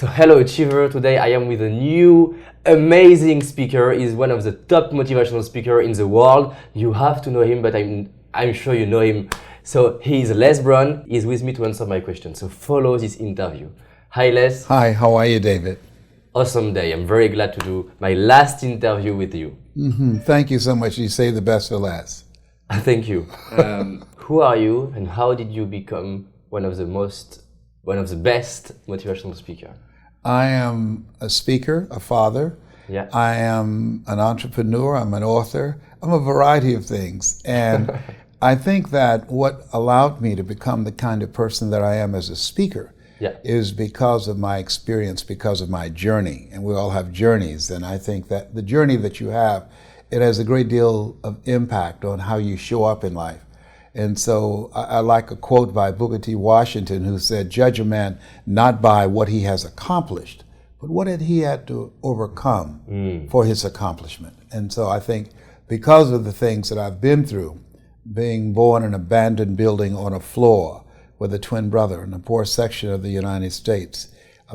So hello Achiever, today I am with a new amazing speaker. He's one of the top motivational speakers in the world. You have to know him, but I'm sure you know him. So he is Les Brown. He's with me to answer my question. So follow this interview. Hi Les. Hi, how are you, David? Awesome day. I'm very glad to do my last interview with you. Thank you so much. You saved the best for last. Thank you. Who are you and how did you become one of the best motivational speaker? I am a speaker, a father. Yeah. I am an entrepreneur. I'm an author. I'm a variety of things. And I think that what allowed me to become the kind of person that I am as a speaker is because of my experience, because of my journey. And we all have journeys. And I think that the journey that you have, it has a great deal of impact on how you show up in life. And so I like a quote by Booker T. Washington, who said, "Judge a man not by what he has accomplished, but what he had to overcome for his accomplishment." And so I think because of the things that I've been through, being born in an abandoned building on a floor with a twin brother in a poor section of the United States,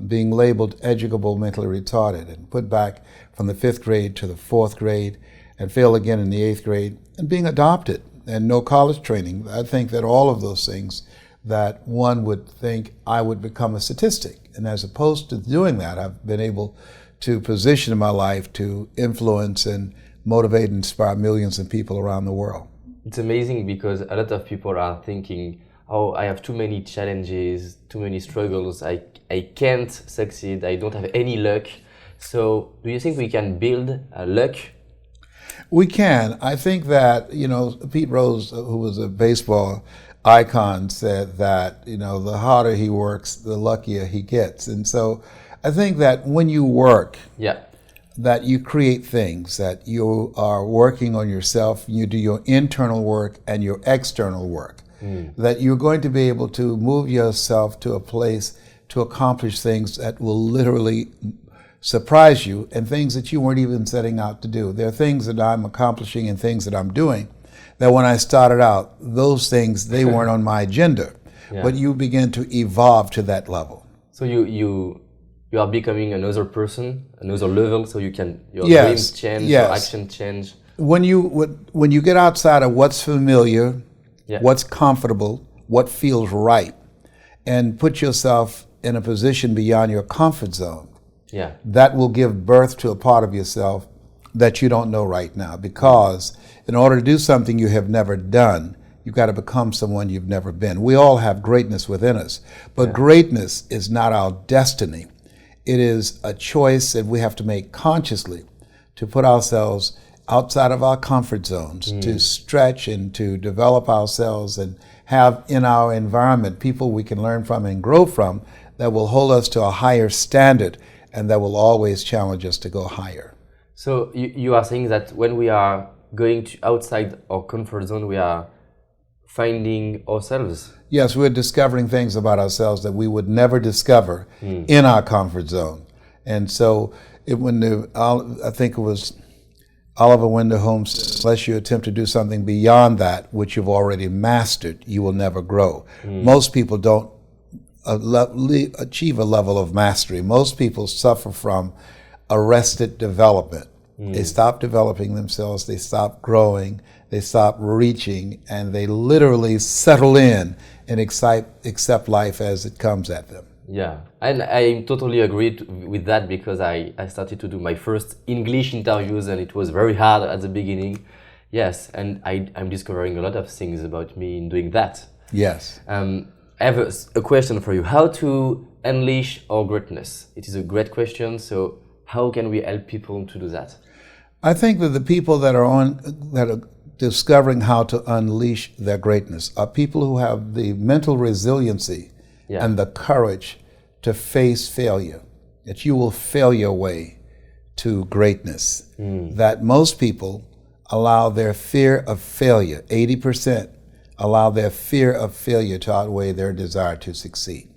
being labeled educable mentally retarded and put back from the 5th grade to the 4th grade and fail again in the 8th grade, and being adopted and no college training. I think that all of those things that one would think I would become a statistic. And as opposed to doing that, I've been able to position my life to influence and motivate and inspire millions of people around the world. It's amazing because a lot of people are thinking, oh, I have too many challenges, too many struggles, I can't succeed, I don't have any luck. So do you think we can build luck? We can. I think that, Pete Rose, who was a baseball icon, said that, the harder he works, the luckier he gets. And so I think that when you work, that you create things, that you are working on yourself, you do your internal work and your external work, that you're going to be able to move yourself to a place to accomplish things that will literally surprise you, and things that you weren't even setting out to do. There are things that I'm accomplishing and things that I'm doing that when I started out, those things, they weren't on my agenda, but you begin to evolve to that level. So you are becoming another person, another level, so you can, your dreams change, your action change. When you get outside of what's familiar, what's comfortable, what feels right, and put yourself in a position beyond your comfort zone, that will give birth to a part of yourself that you don't know right now. Because in order to do something you have never done, you've got to become someone you've never been. We all have greatness within us, but greatness is not our destiny. It is a choice that we have to make consciously to put ourselves outside of our comfort zones, to stretch and to develop ourselves and have in our environment people we can learn from and grow from that will hold us to a higher standard and that will always challenge us to go higher. So you are saying that when we are going to outside our comfort zone, we are finding ourselves? Yes, we're discovering things about ourselves that we would never discover in our comfort zone. And so I think it was Oliver Wendell Holmes said, unless you attempt to do something beyond that which you've already mastered, you will never grow. Most people don't achieve a level of mastery. Most people suffer from arrested development. They stop developing themselves, they stop growing, they stop reaching, and they literally settle in and accept life as it comes at them. Yeah, and I totally agree with that because I started to do my first English interviews and it was very hard at the beginning. Yes, and I'm discovering a lot of things about me in doing that. Yes. I have a question for you. How to unleash our greatness? It is a great question. So how can we help people to do that? I think that the people that are discovering how to unleash their greatness are people who have the mental resiliency and the courage to face failure, that you will fail your way to greatness. That most people allow their fear of failure, 80%, allow their fear of failure to outweigh their desire to succeed.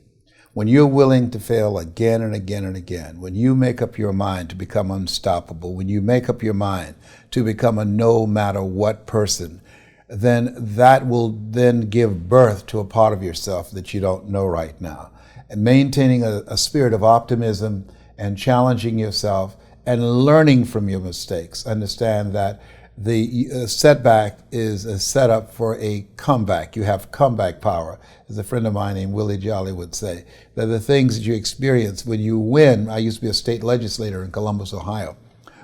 When you're willing to fail again and again and again, when you make up your mind to become unstoppable, when you make up your mind to become a no matter what person, then that will then give birth to a part of yourself that you don't know right now. and maintaining a spirit of optimism and challenging yourself and learning from your mistakes. Understand that the setback is a setup for a comeback. You have comeback power. As a friend of mine named Willie Jolly would say, that the things that you experience when you win. I used to be a state legislator in Columbus, Ohio.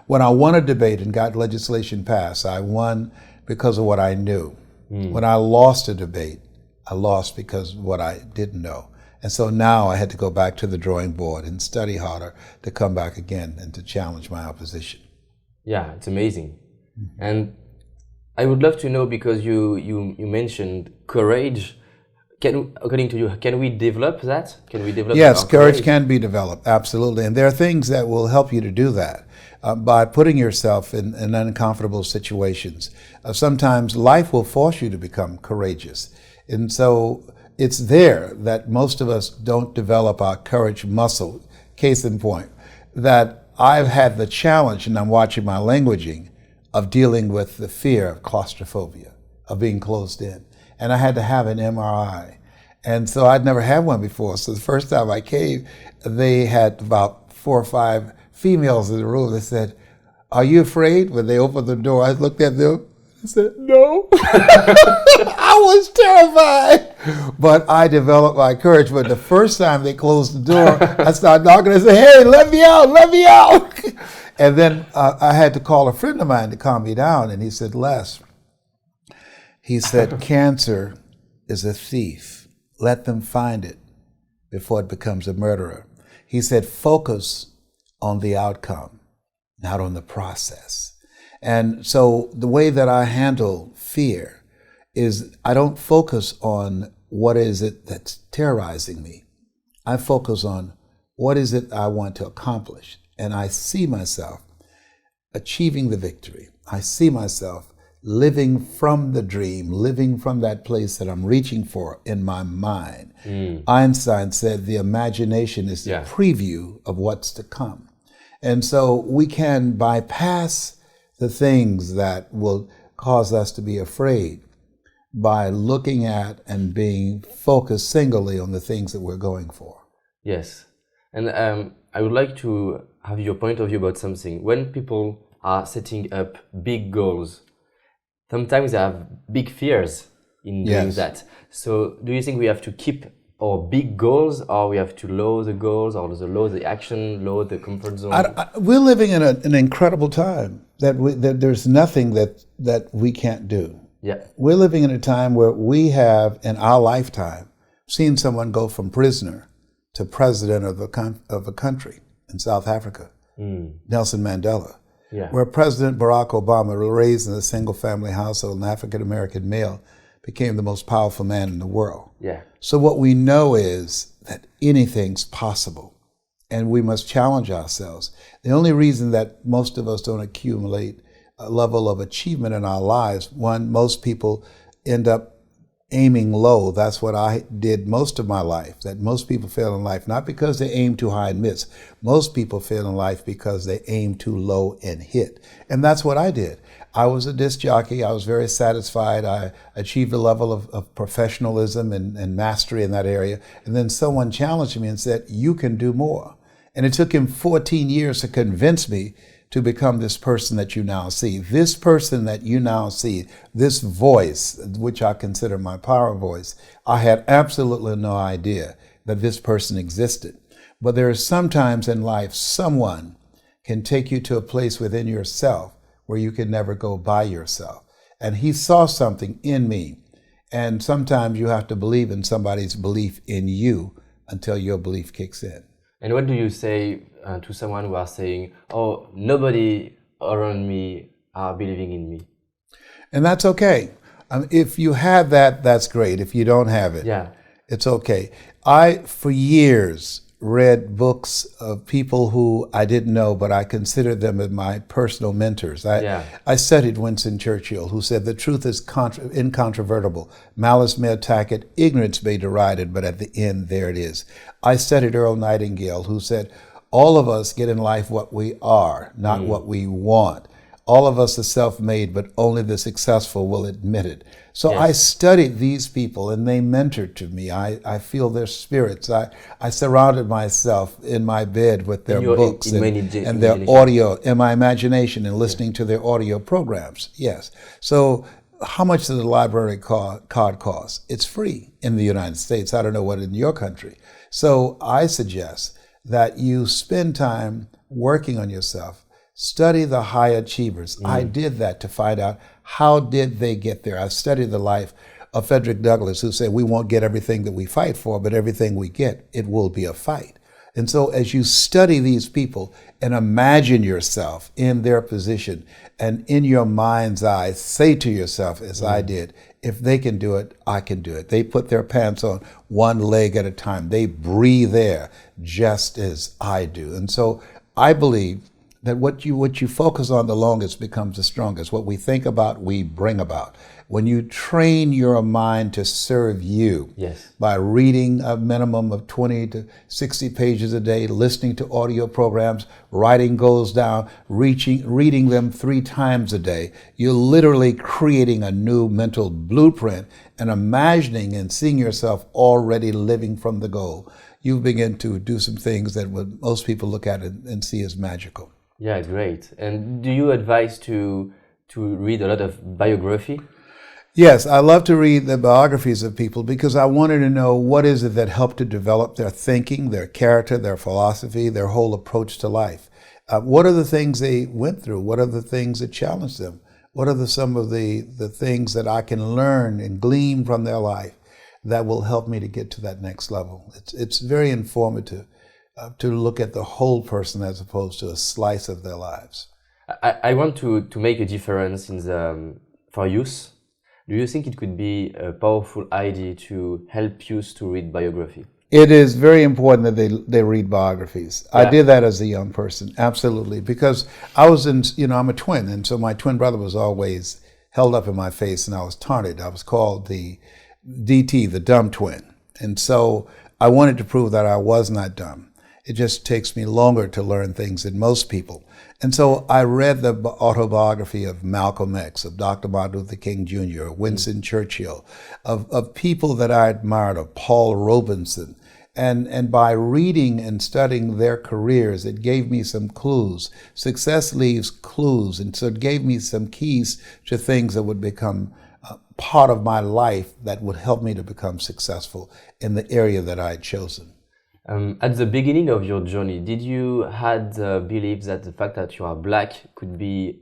When I won a debate and got legislation passed, I won because of what I knew. When I lost a debate, I lost because of what I didn't know. And so now I had to go back to the drawing board and study harder to come back again and to challenge my opposition. Yeah, it's amazing. And I would love to know, because you mentioned courage. According to you, can we develop that? Can we develop? Yes, courage can be developed, absolutely. And there are things that will help you to do that by putting yourself in uncomfortable situations. Sometimes life will force you to become courageous. And so it's there that most of us don't develop our courage muscle. Case in point, that I've had the challenge, and I'm watching my languaging, of dealing with the fear of claustrophobia, of being closed in. And I had to have an MRI. And so I'd never had one before. So the first time I came, they had about 4 or 5 females in the room. They said, "Are you afraid?" When they opened the door, I looked at them and said, "No." I was terrified. But I developed my courage. But the first time they closed the door, I started knocking and said, "Hey, let me out, let me out." And then I had to call a friend of mine to calm me down. And he said, "Les," he said, "cancer is a thief. Let them find it before it becomes a murderer." He said, "Focus on the outcome, not on the process." And so the way that I handle fear is I don't focus on what is it that's terrorizing me. I focus on what is it I want to accomplish. And I see myself achieving the victory. I see myself living from the dream, living from that place that I'm reaching for in my mind. Einstein said the imagination is the preview of what's to come. And so we can bypass the things that will cause us to be afraid by looking at and being focused singly on the things that we're going for. Yes. And I would like to have your point of view about something. When people are setting up big goals, sometimes they have big fears in doing that. So do you think we have to keep our big goals, or we have to lower the goals, or lower the action, lower the comfort zone? We're living in an incredible time that there's nothing that we can't do. Yeah. We're living in a time where we have, in our lifetime, seen someone go from prisoner to president of a country in South Africa, Nelson Mandela. Yeah. Where President Barack Obama, raised in a single-family household, an African-American male, became the most powerful man in the world. Yeah. So what we know is that anything's possible, and we must challenge ourselves. The only reason that most of us don't accumulate a level of achievement in our lives, one, most people end up aiming low. That's what I did most of my life, that most people fail in life, not because they aim too high and miss. Most people fail in life because they aim too low and hit. And that's what I did. I was a disc jockey. I was very satisfied. I achieved a level of professionalism and mastery in that area. And then someone challenged me and said, "You can do more." And it took him 14 years to convince me to become this person that you now see. This person that you now see, this voice, which I consider my power voice, I had absolutely no idea that this person existed. But there are sometimes in life, someone can take you to a place within yourself where you can never go by yourself. And he saw something in me. And sometimes you have to believe in somebody's belief in you until your belief kicks in. And what do you say to someone who are saying, "Oh, nobody around me are believing in me"? And that's okay. If you have that, that's great. If you don't have it, it's okay. I, for years, read books of people who I didn't know, but I considered them as my personal mentors. I studied Winston Churchill, who said, "The truth is incontrovertible. Malice may attack it, ignorance may deride it, but at the end, there it is." I studied Earl Nightingale, who said, "All of us get in life what we are, not what we want. All of us are self-made, but only the successful will admit it. So I studied these people, and they mentored to me. I feel their spirits. I surrounded myself in my bed with their books and their audio, in my imagination, and listening to their audio programs. Yes. So how much does the library card cost? It's free in the United States. I don't know what in your country. So I suggest that you spend time working on yourself. Study the high achievers. I did that to find out how did they get there. I studied the life of Frederick Douglass, who said we won't get everything that we fight for, but everything we get, it will be a fight. And so as you study these people and imagine yourself in their position and in your mind's eye, say to yourself, as I did, if they can do it, I can do it. They put their pants on one leg at a time. They breathe air just as I do. And so I believe that what you focus on the longest becomes the strongest. What we think about, we bring about. When you train your mind to serve you by reading a minimum of 20 to 60 pages a day, listening to audio programs, writing goals down, reading them 3 times a day, you're literally creating a new mental blueprint and imagining and seeing yourself already living from the goal. You begin to do some things that most people look at and see as magical. Yeah, great. And do you advise to read a lot of biography? Yes, I love to read the biographies of people because I wanted to know what is it that helped to develop their thinking, their character, their philosophy, their whole approach to life. What are the things they went through? What are the things that challenged them? What are some of the things that I can learn and glean from their life that will help me to get to that next level? It's very informative to look at the whole person as opposed to a slice of their lives. I want to make a difference in for youth. Do you think it could be a powerful idea to help youth to read biography? It is very important that they read biographies. Yeah. I did that as a young person, absolutely, because I was I'm a twin, and so my twin brother was always held up in my face, and I was taunted. I was called the DT, the dumb twin, and so I wanted to prove that I was not dumb. It just takes me longer to learn things than most people. And so I read the autobiography of Malcolm X, of Dr. Martin Luther King Jr., of Winston Churchill, of people that I admired, of Paul Robeson. And by reading and studying their careers, it gave me some clues. Success leaves clues. And so it gave me some keys to things that would become part of my life that would help me to become successful in the area that I had chosen. At the beginning of your journey, did you had believe that the fact that you are black could be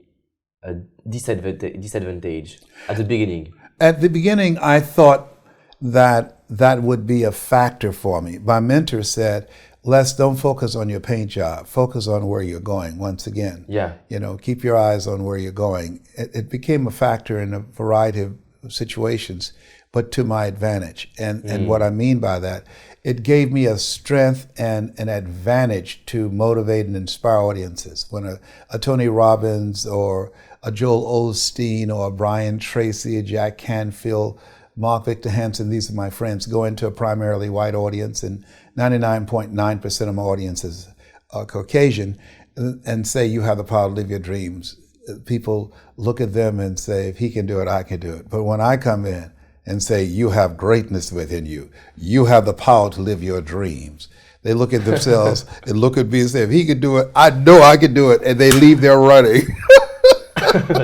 a disadvantage at the beginning? At the beginning, I thought that would be a factor for me. My mentor said, Les, don't focus on your paint job. Focus on where you're going once again. Yeah. Keep your eyes on where you're going. It became a factor in a variety of situations, but to my advantage. And what I mean by that, it gave me a strength and an advantage to motivate and inspire audiences. When a Tony Robbins or a Joel Osteen or a Brian Tracy, a Jack Canfield, Mark Victor Hansen, these are my friends, go into a primarily white audience, and 99.9% of my audience is Caucasian, and say, you have the power to live your dreams. People look at them and say, if he can do it, I can do it. But when I come in and say, you have greatness within you, you have the power to live your dreams, they look at themselves and look at me and say, if he can do it, I know I can do it, and they leave their running.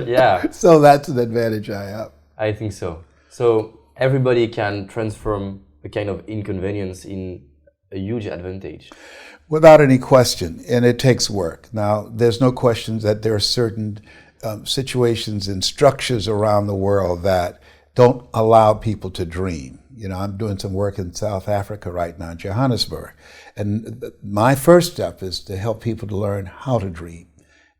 Yeah. So that's an advantage I have. I think so. So everybody can transform a kind of inconvenience in a huge advantage. Without any question, and it takes work. Now, there's no question that there are certain situations and structures around the world that don't allow people to dream. I'm doing some work in South Africa right now, Johannesburg, and my first step is to help people to learn how to dream,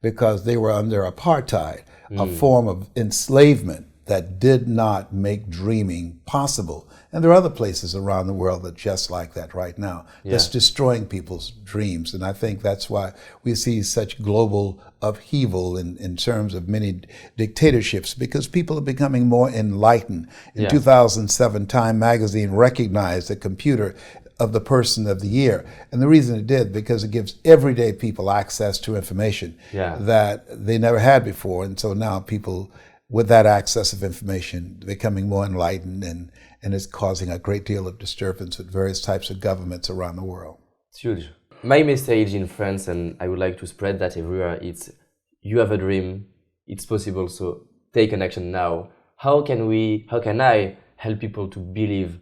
because they were under apartheid, a form of enslavement that did not make dreaming possible. And there are other places around the world that just like that right now. Yeah. That's destroying people's dreams. And I think that's why we see such global upheaval in terms of many dictatorships, because people are becoming more enlightened. In 2007, Time magazine recognized that computer of the Person of the Year. And the reason it did, because it gives everyday people access to information that they never had before. And so now people, with that access of information, becoming more enlightened, and it's causing a great deal of disturbance with various types of governments around the world. It's huge. My message in France, and I would like to spread that everywhere, it's you have a dream, it's possible, so take an action now. How can I help people to believe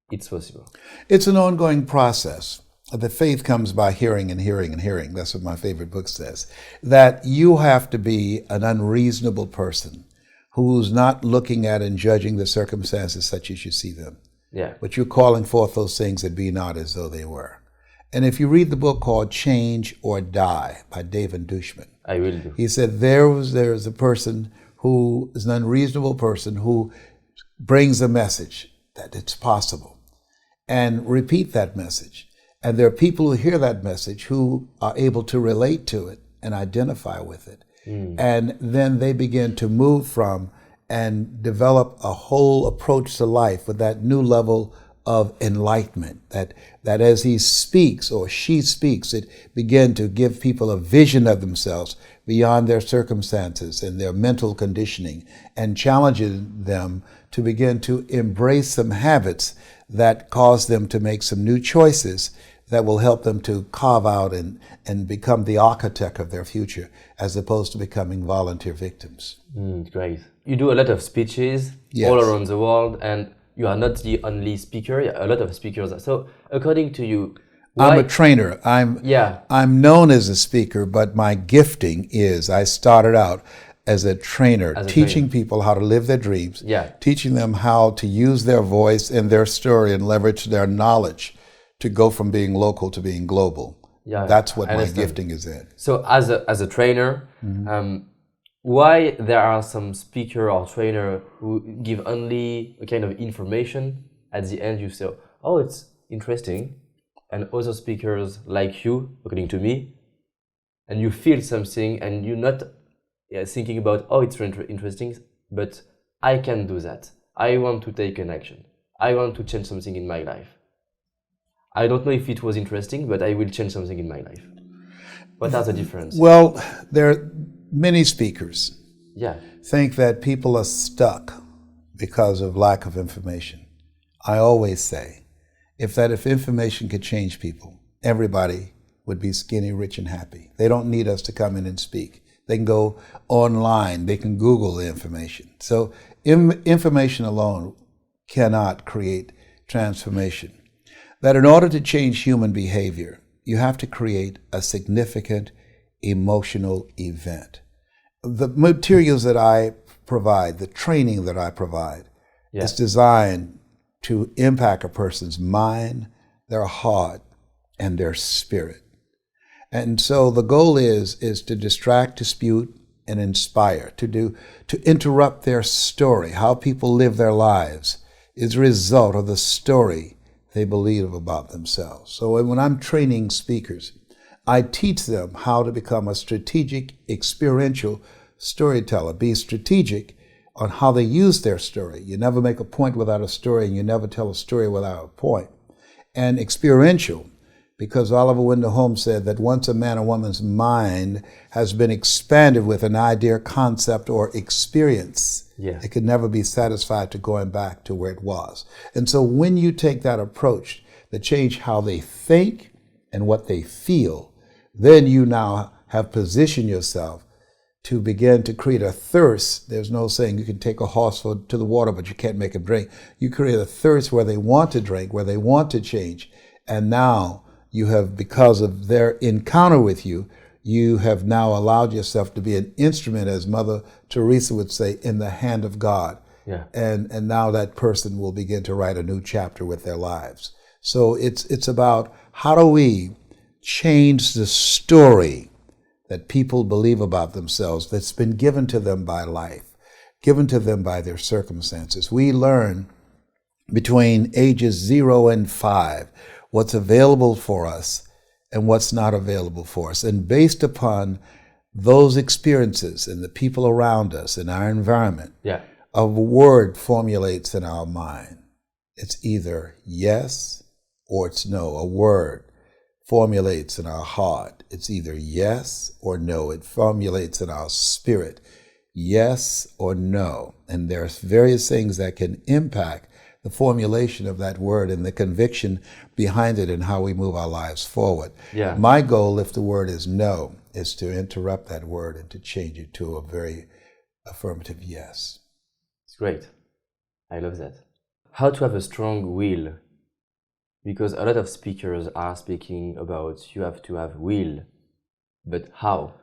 it's possible? It's an ongoing process. The faith comes by hearing and hearing and hearing. That's what my favorite book says. That you have to be an unreasonable person who's not looking at and judging the circumstances such as you see them. Yeah. But you're calling forth those things that be not as though they were. And if you read the book called Change or Die by David Dushman, I will do. He said there's a person who is an unreasonable person who brings a message that it's possible and repeat that message. And there are people who hear that message who are able to relate to it and identify with it. And then they begin to move from and develop a whole approach to life with that new level of enlightenment, that as he speaks or she speaks, it begin to give people a vision of themselves beyond their circumstances and their mental conditioning, and challenges them to begin to embrace some habits that cause them to make some new choices that will help them to carve out and become the architect of their future, as opposed to becoming volunteer victims. Great. You do a lot of speeches all around the world, and you are not the only speaker. A lot of speakers. So, according to you, I'm a trainer. I'm known as a speaker, but my gifting is I started out as a trainer, teaching people how to live their dreams, teaching them how to use their voice and their story and leverage their knowledge to go from being local to being global. That's what my gifting is in. So as a trainer, why there are some speaker or trainer who give only a kind of information, at the end you say, oh, it's interesting, and other speakers like you, according to me, and you feel something and you're not thinking about, oh, it's interesting, but I can do that. I want to take an action. I want to change something in my life. I don't know if it was interesting, but I will change something in my life. What are the differences? Well, there are many speakers think that people are stuck because of lack of information. I always say, if information could change people, everybody would be skinny, rich, and happy. They don't need us to come in and speak. They can go online. They can Google the information. So information alone cannot create transformation. That in order to change human behavior, you have to create a significant emotional event. The materials that I provide, the training that I provide, is designed to impact a person's mind, their heart, and their spirit. And so the goal is to distract, dispute, and inspire, to interrupt their story. How people live their lives is a result of the story they believe about themselves. So when I'm training speakers, I teach them how to become a strategic, experiential storyteller. Be strategic on how they use their story. You never make a point without a story, and you never tell a story without a point. And experiential, because Oliver Wendell Holmes said that once a man or woman's mind has been expanded with an idea, concept, or experience, it could never be satisfied to going back to where it was. And so when you take that approach to change how they think and what they feel, then you now have positioned yourself to begin to create a thirst. There's no saying you can take a horse to the water, but you can't make him drink. You create a thirst where they want to drink, where they want to change. And now you have, because of their encounter with you, you have now allowed yourself to be an instrument, as Mother Teresa would say, in the hand of God. And now that person will begin to write a new chapter with their lives. So it's about how do we change the story that people believe about themselves that's been given to them by life, given to them by their circumstances. We learn between ages 0 and 5 what's available for us and what's not available for us. And based upon those experiences and the people around us and our environment, a word formulates in our mind. It's either yes or it's no. A word formulates in our heart. It's either yes or no. It formulates in our spirit, yes or no. And there's various things that can impact the formulation of that word and the conviction behind it and how we move our lives forward. Yeah. My goal, if the word is no, is to interrupt that word and to change it to a very affirmative yes. It's great. I love that. How to have a strong will? Because a lot of speakers are speaking about you have to have will, but how?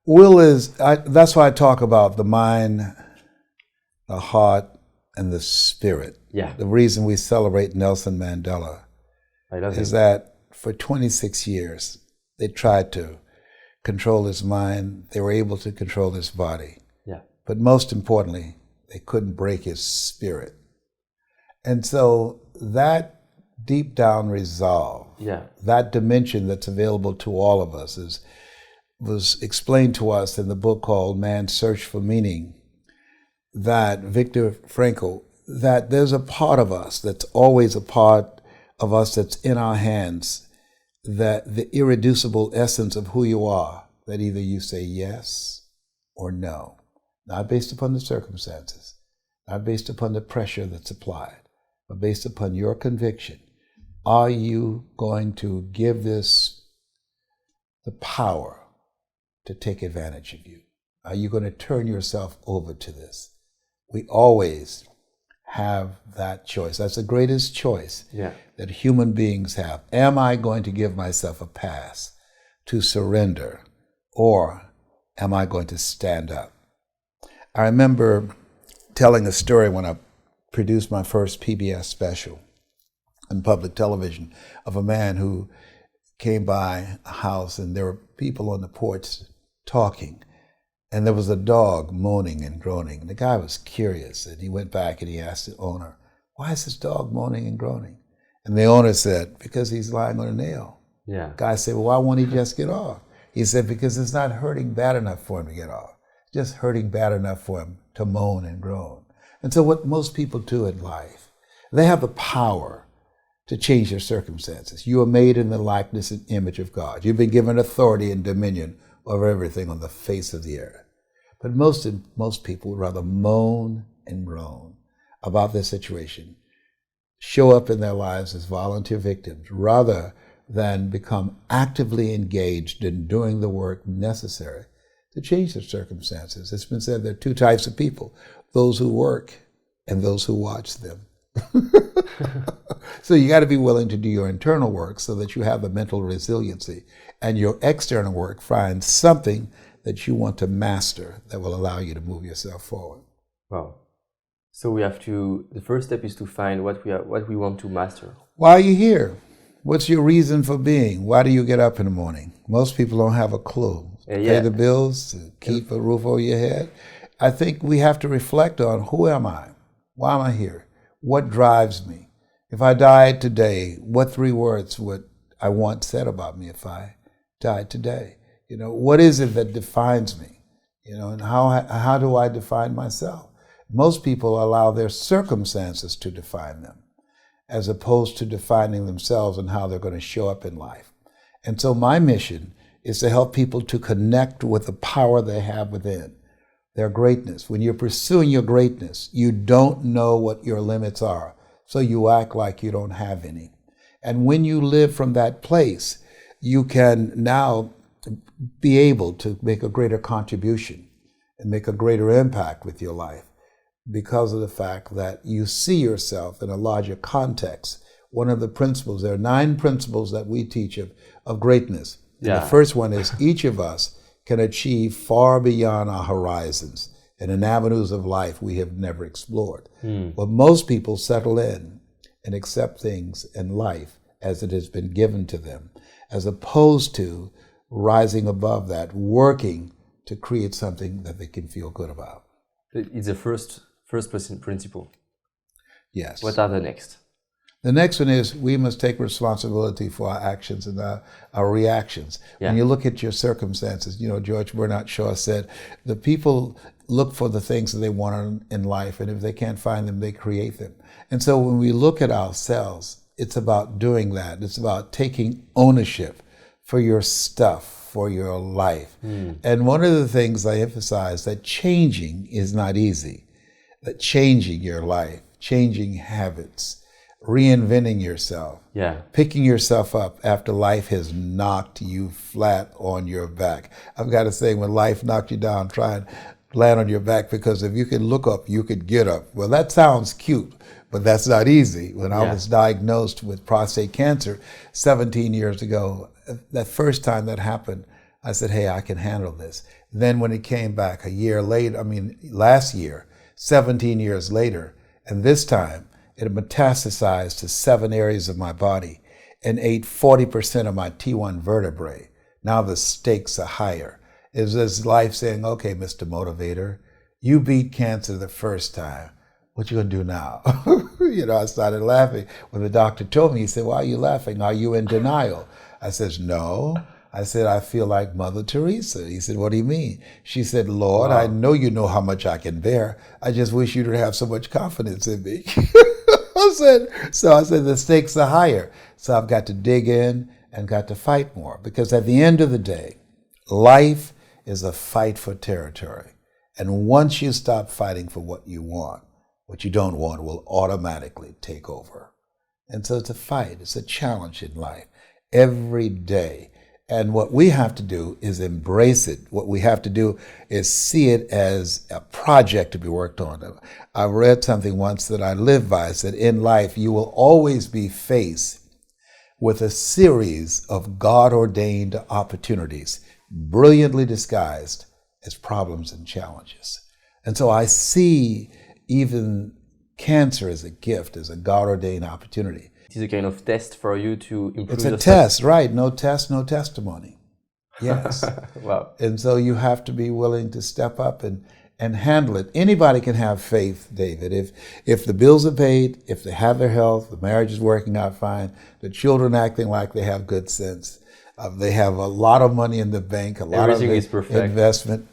Will is, that's why I talk about the mind, the heart, and the spirit. Yeah. The reason we celebrate Nelson Mandela is that for 26 years, they tried to control his mind. They were able to control his body. Yeah. But most importantly, they couldn't break his spirit. And so that deep down resolve, that dimension that's available to all of us was explained to us in the book called Man's Search for Meaning, that Viktor Frankl, that there's a part of us that's always a part of us that's in our hands, that the irreducible essence of who you are, that either you say yes or no, not based upon the circumstances, not based upon the pressure that's applied, but based upon your conviction. Are you going to give this the power to take advantage of you? Are you going to turn yourself over to this? We always have that choice. That's the greatest choice that human beings have. Am I going to give myself a pass to surrender, or am I going to stand up? I remember telling a story when I produced my first PBS special on public television of a man who came by a house and there were people on the porch talking. And there was a dog moaning and groaning. The guy was curious, and he went back and he asked the owner, "Why is this dog moaning and groaning?" And the owner said, "Because he's lying on a nail." Yeah. The guy said, "Well, why won't he just get off?" He said, "Because it's not hurting bad enough for him to get off. It's just hurting bad enough for him to moan and groan." And so what most people do in life, they have the power to change their circumstances. You are made in the likeness and image of God. You've been given authority and dominion over everything on the face of the earth. But most people would rather moan and groan about their situation, show up in their lives as volunteer victims, rather than become actively engaged in doing the work necessary to change their circumstances. It's been said there are two types of people, those who work and those who watch them. So you got to be willing to do your internal work so that you have the mental resiliency, and your external work finds something that you want to master that will allow you to move yourself forward. Wow. So we have to, the first step is to find what we want to master. Why are you here? What's your reason for being? Why do you get up in the morning? Most people don't have a clue. Pay the bills, to keep a roof over your head. I think we have to reflect on, who am I? Why am I here? What drives me? If I died today, what 3 words would I want said about me if I died today? You know, what is it that defines me? You know, and how do I define myself? Most people allow their circumstances to define them, as opposed to defining themselves and how they're going to show up in life. And so my mission is to help people to connect with the power they have within, their greatness. When you're pursuing your greatness, you don't know what your limits are, so you act like you don't have any. And when you live from that place, you can now be able to make a greater contribution and make a greater impact with your life because of the fact that you see yourself in a larger context. One of the principles, there are 9 principles that we teach of greatness. And the first one is each of us can achieve far beyond our horizons and in avenues of life we have never explored. But most people settle in and accept things in life as it has been given to them, as opposed to rising above that, working to create something that they can feel good about. It's the first principle. Yes. What are the next? The next one is we must take responsibility for our actions and our reactions. When you look at your circumstances, you know, George Bernard Shaw said, the people look for the things that they want in life, and if they can't find them, they create them. And so when we look at ourselves it's about doing that. It's about taking ownership for your stuff, for your life. And one of the things I emphasize, that changing is not easy. That changing your life, changing habits, reinventing yourself, picking yourself up after life has knocked you flat on your back. I've got to say, when life knocked you down, try and land on your back, because if you could look up, you could get up. Well, that sounds cute, but that's not easy. When I was diagnosed with prostate cancer 17 years ago, that first time that happened, I said, hey, I can handle this. Then when it came back a year later, last year, 17 years later, and this time it metastasized to 7 areas of my body and ate 40% of my T1 vertebrae. Now the stakes are higher. It's this life saying, okay, Mr. Motivator, you beat cancer the first time. What you gonna do now? I started laughing. When the doctor told me, he said, why are you laughing? Are you in denial? I said, no. I said, I feel like Mother Teresa. He said, what do you mean? She said, Lord, I know you know how much I can bear. I just wish you to have so much confidence in me. I said, the stakes are higher. So I've got to dig in and got to fight more, because at the end of the day, life is a fight for territory. And once you stop fighting for what you want, what you don't want will automatically take over. And so it's a fight, it's a challenge in life every day. And what we have to do is embrace it. What we have to do is see it as a project to be worked on. I read something once that I live by. It said, in life, you will always be faced with a series of God-ordained opportunities, brilliantly disguised as problems and challenges. And so I see even cancer as a gift, as a God-ordained opportunity. It is a kind of test for you to improve It's a yourself. test, right? No test, no testimony. Yes. Wow. And so you have to be willing to step up and handle it. Anybody can have faith, David. If the bills are paid, if they have their health, the marriage is working out fine, the children acting like they have good sense, they have a lot of money in the bank, a lot Everything of is perfect. investment.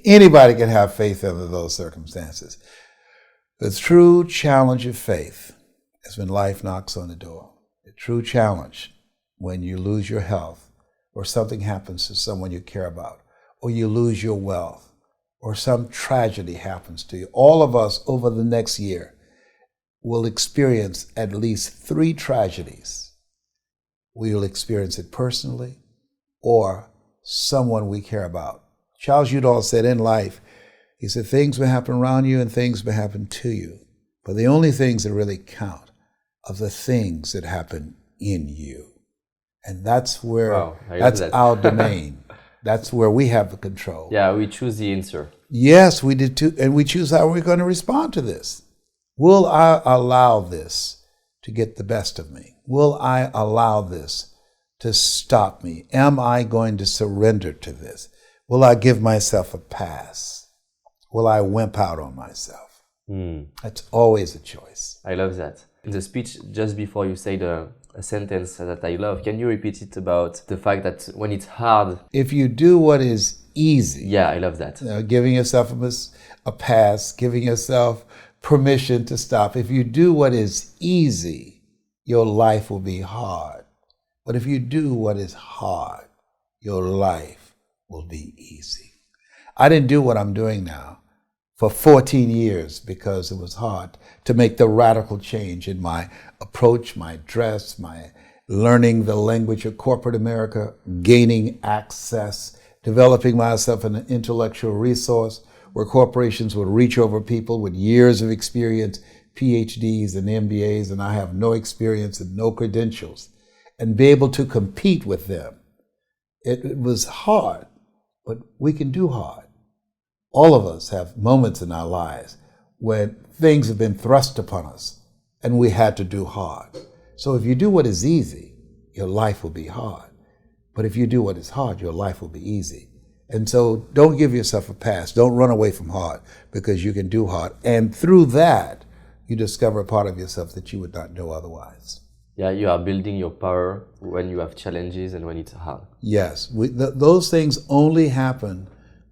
Anybody can have faith under those circumstances. The true challenge of faith is when life knocks on the door. The true challenge when you lose your health, or something happens to someone you care about, or you lose your wealth, or some tragedy happens to you. All of us over the next year will experience at least 3 tragedies. We will experience it personally or someone we care about. Charles Udall said in life, he said, things may happen around you and things may happen to you, but the only things that really count are the things that happen in you. And that's where, that's our domain. That's where we have the control. Yeah, we choose the answer. Yes, we did too. And we choose how we're going to respond to this. Will I allow this to get the best of me? Will I allow this to stop me? Am I going to surrender to this? Will I give myself a pass? Will I wimp out on myself? That's always a choice. I love that. In the speech, just before you said a sentence that I love, can you repeat it about the fact that when it's hard... If you do what is easy... Yeah, I love that. Giving yourself a pass, giving yourself permission to stop. If you do what is easy, your life will be hard. But if you do what is hard, your life will be easy. I didn't do what I'm doing now for 14 years because it was hard to make the radical change in my approach, my dress, my learning the language of corporate America, gaining access, developing myself an intellectual resource where corporations would reach over people with years of experience, PhDs and MBAs, and I have no experience and no credentials, and be able to compete with them. It was hard, but we can do hard. All of us have moments in our lives when things have been thrust upon us and we had to do hard. So if you do what is easy, your life will be hard. But if you do what is hard, your life will be easy. And so don't give yourself a pass. Don't run away from hard because you can do hard. And through that, you discover a part of yourself that you would not know otherwise. Yeah, you are building your power when you have challenges and when it's hard. Yes, those things only happen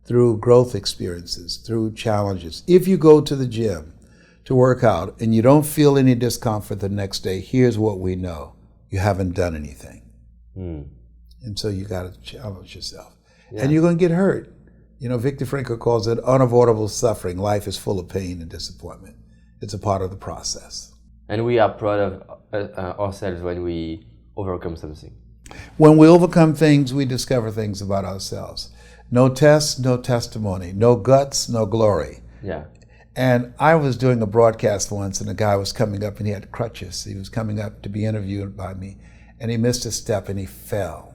through growth experiences, through challenges. If you go to the gym to work out and you don't feel any discomfort the next day, here's what we know. You haven't done anything. And so you got to challenge yourself. Yeah. And you're going to get hurt. You know, Viktor Frankl calls it unavoidable suffering. Life is full of pain and disappointment. It's a part of the process. And we are proud of ourselves when we overcome something. When we overcome things, we discover things about ourselves. No tests, no testimony. No guts, no glory. Yeah. And I was doing a broadcast once, and a guy was coming up, and he had crutches. He was coming up to be interviewed by me, and he missed a step, and he fell.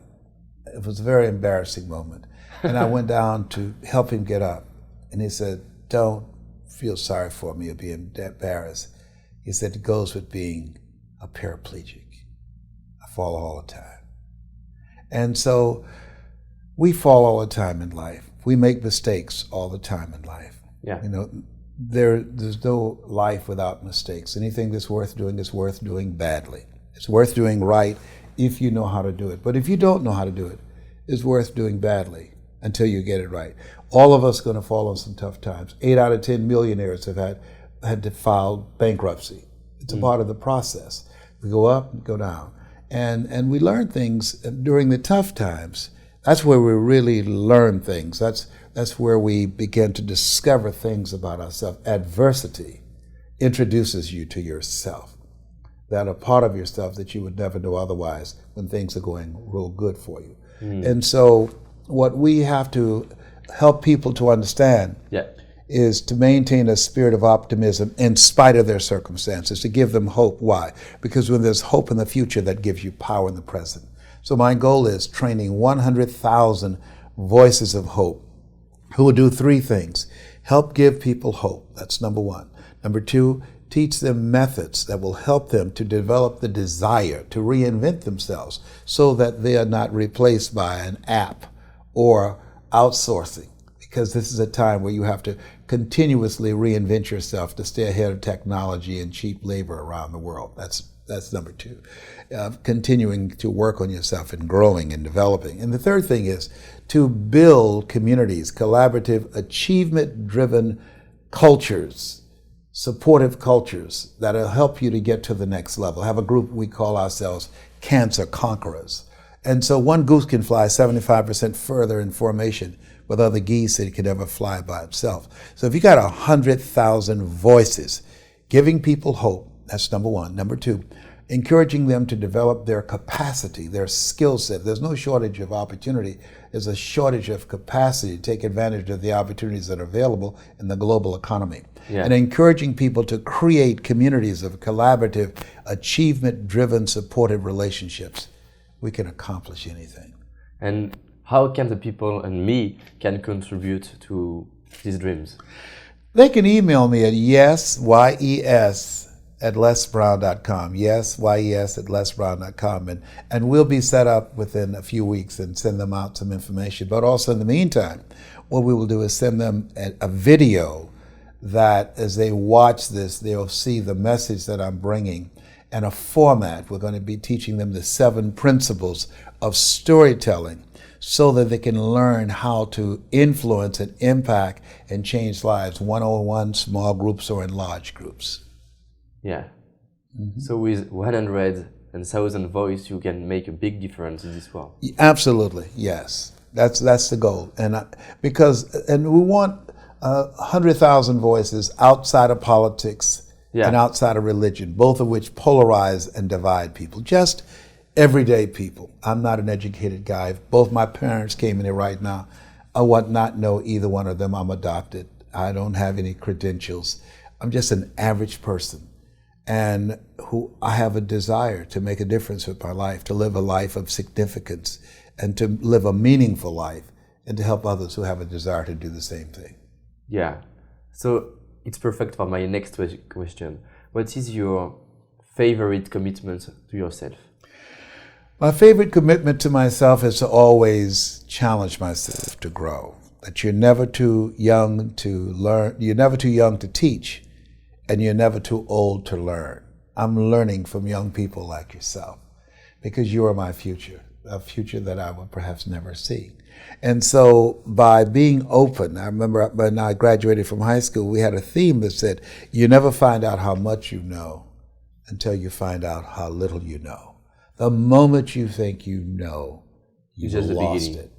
It was a very embarrassing moment. And I went down to help him get up, and he said, "Don't feel sorry for me or be embarrassed." He said, "It goes with being a paraplegic. I fall all the time." And so we fall all the time in life. We make mistakes all the time in life. Yeah. You know, there's no life without mistakes. Anything that's worth doing is worth doing badly. It's worth doing right if you know how to do it. But if you don't know how to do it, it's worth doing badly until you get it right. All of us are going to fall on some tough times. 8 out of 10 millionaires have had to file bankruptcy. It's a part of the process. We go up and go down. And we learn things during the tough times. That's where we really learn things. That's where we begin to discover things about ourselves. Adversity introduces you to yourself, that are part of yourself that you would never know otherwise when things are going real good for you. And so what we have to help people to understand is to maintain a spirit of optimism in spite of their circumstances, to give them hope. Why? Because when there's hope in the future, that gives you power in the present. So my goal is training 100,000 voices of hope who will do 3 things. Help give people hope. That's number 1. Number 2, teach them methods that will help them to develop the desire to reinvent themselves so that they are not replaced by an app or outsourcing, because this is a time where you have to continuously reinvent yourself to stay ahead of technology and cheap labor around the world. That's number 2. Continuing to work on yourself and growing and developing. And the third thing is to build communities, collaborative, achievement-driven cultures, supportive cultures that'll help you to get to the next level. Have a group we call ourselves Cancer Conquerors. And so one goose can fly 75% further in formation with other geese than it could ever fly by itself. So if you got 100,000 voices giving people hope, that's number 1. Number 2, encouraging them to develop their capacity, their skill set. There's no shortage of opportunity. There's a shortage of capacity to take advantage of the opportunities that are available in the global economy. Yeah. And encouraging people to create communities of collaborative, achievement-driven, supportive relationships. We can accomplish anything. And how can the people and me can contribute to these dreams? They can email me at yes@lesbrown.com. yes@lesbrown.com. And we'll be set up within a few weeks and send them out some information. But also in the meantime, what we will do is send them a video that as they watch this, they'll see the message that I'm bringing and a format. We're going to be teaching them the 7 principles of storytelling so that they can learn how to influence and impact and change lives, one-on-one, small groups, or in large groups. Yeah. So with 100,000 voices, you can make a big difference in this world. Absolutely, yes. That's the goal. And we want 100,000 voices outside of politics and outside of religion, both of which polarize and divide people. Just everyday people. I'm not an educated guy. If both my parents came in here right now, I would not know either one of them. I'm adopted. I don't have any credentials. I'm just an average person, and who I have a desire to make a difference with my life, to live a life of significance, and to live a meaningful life, and to help others who have a desire to do the same thing. Yeah. So it's perfect for my next question. What is your favorite commitment to yourself? My favorite commitment to myself is to always challenge myself to grow. That you're never too young to learn, you're never too young to teach, and you're never too old to learn. I'm learning from young people like yourself because you are my future. a future that I would perhaps never see. And so by being open, I remember when I graduated from high school, we had a theme that said, you never find out how much you know until you find out how little you know. The moment you think you know, you've lost it.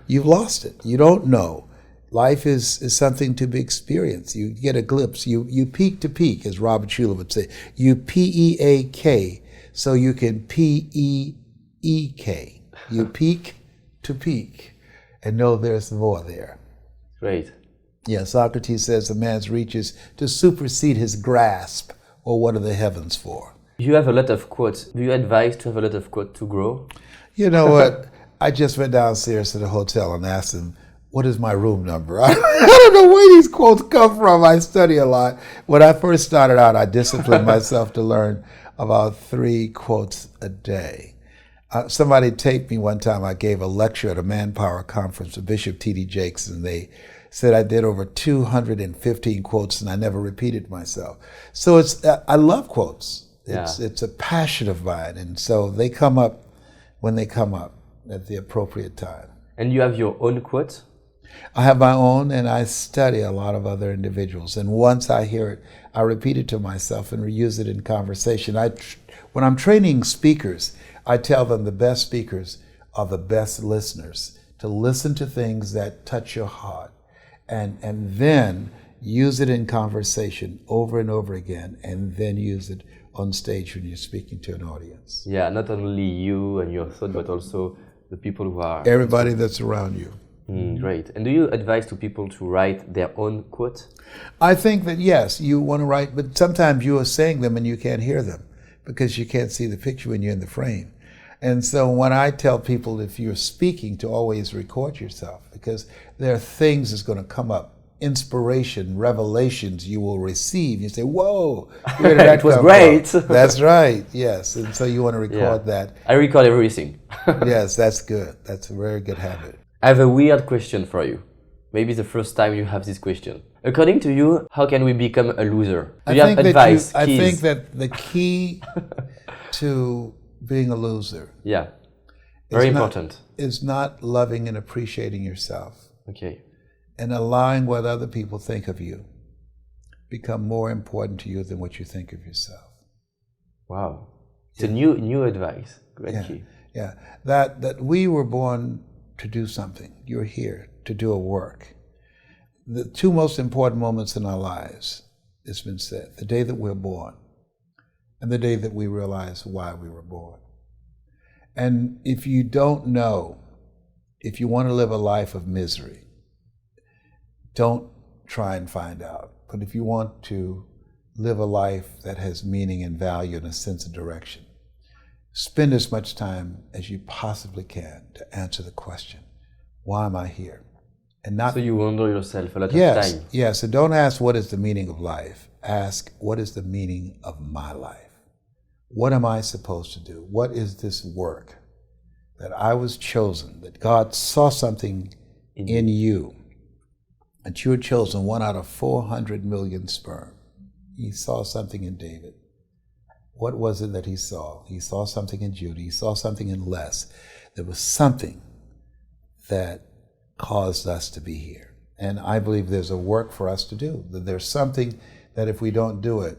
You've lost it. You don't know. Life is something to be experienced. You get a glimpse. You peak to peak, as Robert Schuller would say. You peak, so you can peek. You peak to peak and know there's more there. Great. Yeah, Socrates says a man's reach is to supersede his grasp, or what are the heavens for? You have a lot of quotes. Do you advise to have a lot of quotes to grow? You know what? I just went downstairs to the hotel and asked him, what is my room number? I don't know where these quotes come from. I study a lot. When I first started out, I disciplined myself to learn about 3 quotes a day. Somebody taped me one time. I gave a lecture at a Manpower conference with Bishop T.D. Jakes, and they said I did over 215 quotes, and I never repeated myself. So I love quotes. It's a passion of mine, and so they come up when they come up at the appropriate time. And you have your own quotes? I have my own, and I study a lot of other individuals. And once I hear it, I repeat it to myself and reuse it in conversation. When I'm training speakers, I tell them the best speakers are the best listeners, to listen to things that touch your heart, and then use it in conversation over and over again, and then use it on stage when you're speaking to an audience. Yeah, not only you and your thought, but also the people who are... Everybody that's around you. Great. And do you advise to people to write their own quotes? I think that yes, you want to write, but sometimes you are saying them and you can't hear them because you can't see the picture when you're in the frame. And so when I tell people, if you're speaking, to always record yourself, because there are things that's going to come up, inspiration, revelations you will receive. You say, whoa, where did that it was come great. from? That's right, yes. And so you want to record that. I record everything. Yes, that's good. That's a very good habit. I have a weird question for you. Maybe the first time you have this question. According to you, how can we become a loser? Do you have advice? I think that the key to being a loser very important. Is not loving and appreciating yourself. Okay. And allowing what other people think of you become more important to you than what you think of yourself. Wow. It's a new advice. Great key. Yeah. That we were born to do something. You're here to do a work. The 2 most important moments in our lives, it's been said, the day that we're born and the day that we realize why we were born. And if you don't know, if you want to live a life of misery, don't try and find out. But if you want to live a life that has meaning and value and a sense of direction, spend as much time as you possibly can to answer the question, why am I here? And not so you wonder yourself a lot of time. Yes, and don't ask what is the meaning of life. Ask what is the meaning of my life? What am I supposed to do? What is this work that I was chosen, that God saw something in you, that you were chosen 1 out of 400 million sperm. He saw something in David. What was it that he saw? He saw something in Judah. He saw something in Les. There was something that caused us to be here. And I believe there's a work for us to do. That there's something that if we don't do it,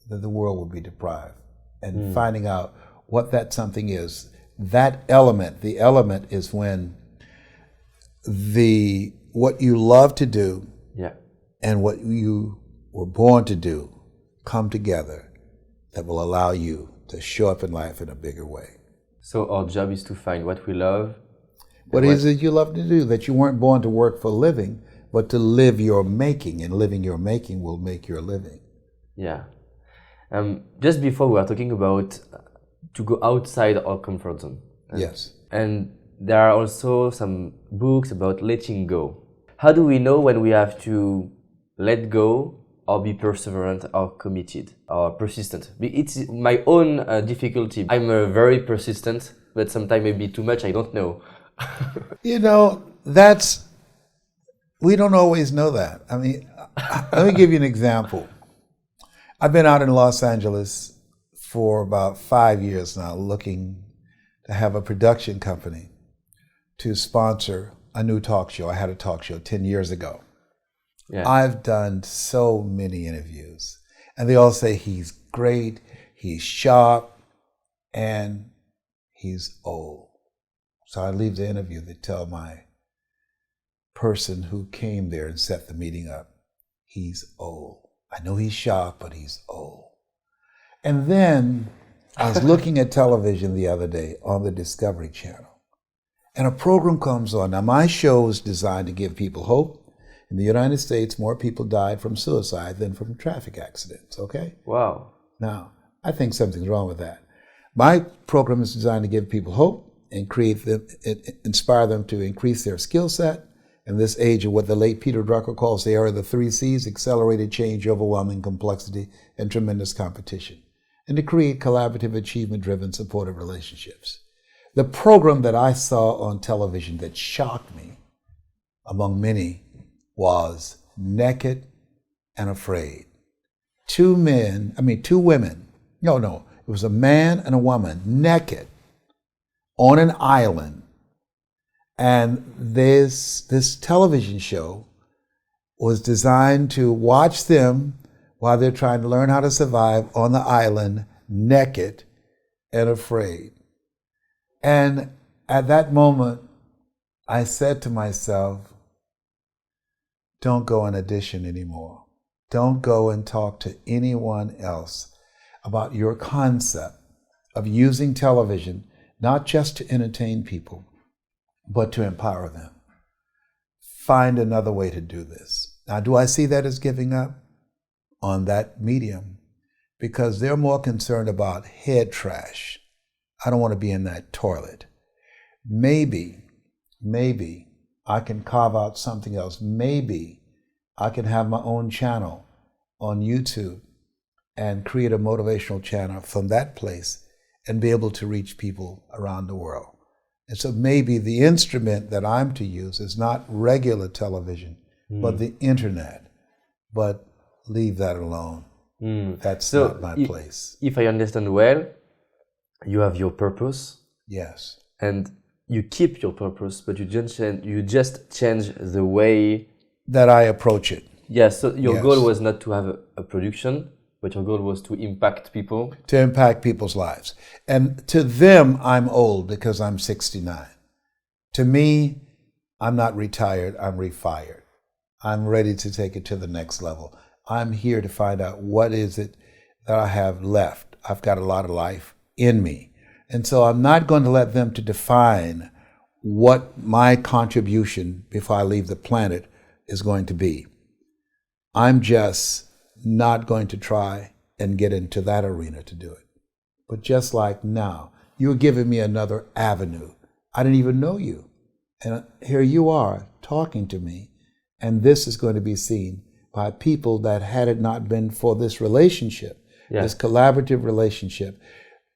then the world will be deprived. And finding out what that something is, that element, the element is when what you love to do and what you were born to do come together, that will allow you to show up in life in a bigger way. So our job is to find what we love. What is it you love to do? That you weren't born to work for a living, but to live your making, and living your making will make your living. Yeah. Just before we were talking about to go outside our comfort zone. Yes. And there are also some books about letting go. How do we know when we have to let go or be perseverant or committed or persistent? It's my own difficulty. I'm very persistent, but sometimes maybe too much, I don't know. You know, we don't always know that. I mean, let me give you an example. I've been out in Los Angeles for about 5 years now, looking to have a production company to sponsor a new talk show. I had a talk show 10 years ago. Yeah. I've done so many interviews, and they all say he's great, he's sharp, and he's old. So I leave the interview to tell my person who came there and set the meeting up, he's old. I know he's sharp, but he's old. And then I was looking at television the other day on the Discovery Channel, and a program comes on. Now, my show is designed to give people hope. In the United States, more people died from suicide than from traffic accidents, okay? Wow. Now, I think something's wrong with that. My program is designed to give people hope and inspire them to increase their skill set in this age of what the late Peter Drucker calls the era of the 3 C's: accelerated change, overwhelming complexity, and tremendous competition, and to create collaborative, achievement-driven, supportive relationships. The program that I saw on television that shocked me, among many, was Naked and Afraid. Two women, it was a man and a woman, naked, on an island. And this television show was designed to watch them while they're trying to learn how to survive on the island, naked and afraid. And at that moment, I said to myself, don't go and audition anymore. Don't go and talk to anyone else about your concept of using television, not just to entertain people, but to empower them. Find another way to do this. Now, do I see that as giving up on that medium? Because they're more concerned about head trash. I don't want to be in that toilet. Maybe I can carve out something else. Maybe I can have my own channel on YouTube and create a motivational channel from that place and be able to reach people around the world. And so maybe the instrument that I'm to use is not regular television, but the internet. But leave that alone. That's not my place. If I understand well, you have your purpose. Yes. And you keep your purpose, but you just change the way that I approach it. Yes, so your goal was not to have a production, but your goal was to impact people. To impact people's lives. And to them, I'm old because I'm 69. To me, I'm not retired, I'm refired. I'm ready to take it to the next level. I'm here to find out what is it that I have left. I've got a lot of life in me. And so I'm not going to let them to define what my contribution before I leave the planet is going to be. I'm just not going to try and get into that arena to do it. But just like now, you're giving me another avenue. I didn't even know you. And here you are talking to me. And this is going to be seen by people that had it not been for this relationship, this collaborative relationship,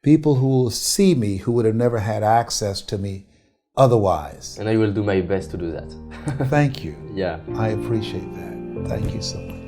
people who will see me who would have never had access to me otherwise. And I will do my best to do that. Thank you. Yeah. I appreciate that. Thank you so much.